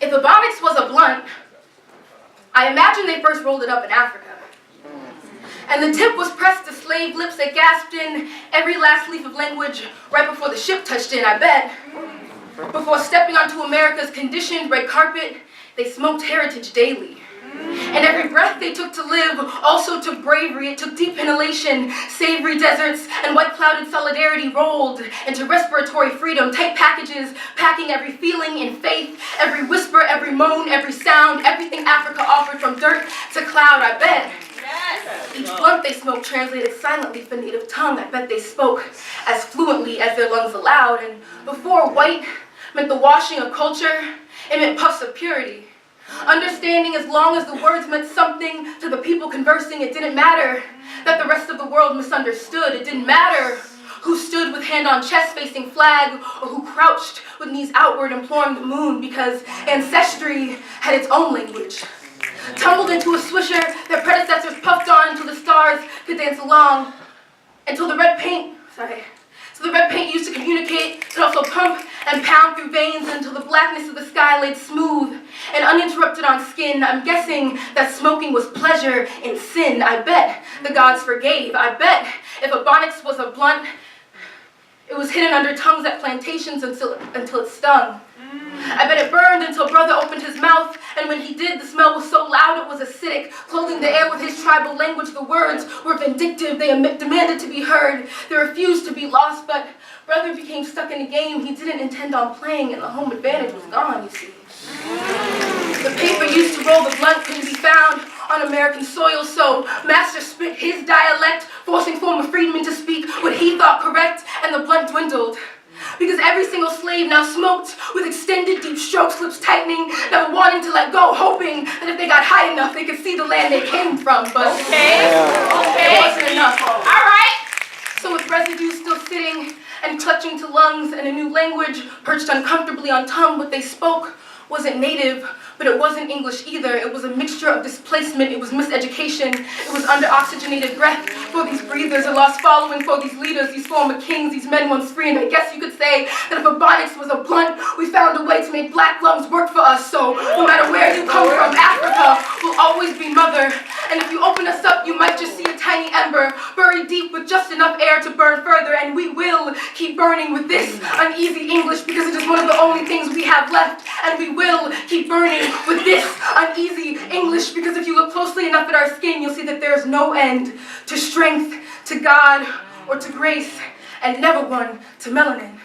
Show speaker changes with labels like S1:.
S1: If Ebonics was a blunt, I imagine they first rolled it up in Africa. And the tip was pressed to slave lips that gasped in every last leaf of language right before the ship touched in, I bet. Before stepping onto America's conditioned red carpet, they smoked heritage daily. And every breath they took to live also took bravery. It took deep inhalation, savory deserts, and white-clouded solidarity rolled into respiratory freedom. Tight packages, packing every feeling in faith, every whisper, every moan, every sound, everything Africa offered from dirt to cloud, I bet. Each blunt they smoked translated silently for native tongue. I bet they spoke as fluently as their lungs allowed. And before white meant the washing of culture, it meant puffs of purity. Understanding as long as the words meant something to the people conversing, it didn't matter that the rest of the world misunderstood. It didn't matter who stood with hand on chest facing flag or who crouched with knees outward imploring the moon, because ancestry had its own language. Tumbled into a swisher their predecessors puffed on until the stars could dance along, until the red paint used to communicate could also pump and pound through veins until the blackness of the sky laid smooth and uninterrupted on skin. I'm guessing that smoking was pleasure in sin. I bet the gods forgave. I bet if Ebonics was a blunt, it was hidden under tongues at plantations until it stung. I bet it burned until brother opened his mouth, and when he did, the smell was so loud it was acidic, clothing the air with his tribal language. The words were vindictive, they demanded to be heard, they refused to be lost, but brother became stuck in a game he didn't intend on playing, and the home advantage was gone, you see. The paper used to roll the blunt couldn't be found on American soil, so master spit his dialect, forcing former freedmen to speak what he thought correct, and the blunt dwindled. Because every single slave now smoked with extended deep strokes, lips tightening, never wanting to let go, hoping that if they got high enough, they could see the land they came from. But it wasn't enough. All right. So with residue still sitting and clutching to lungs and a new language perched uncomfortably on tongue, what they spoke wasn't native, but it wasn't English either. It was a mixture of displacement, it was miseducation, it was under-oxygenated breath for these breathers, a lost following for these leaders, these former kings, these men once free. And I guess you could say that if Ebonics was a blunt, we found a way to make black lungs work for us. So no matter where you come from, Africa will always be mother. And if you open us up, you might just see a tiny ember buried deep with just enough air to burn further. And we will keep burning with this uneasy English, because it is one of the only things we have left. And we will keep burning with this uneasy English, because if you look closely enough at our skin, you'll see that there is no end to strength, to God, or to grace, and never one to melanin.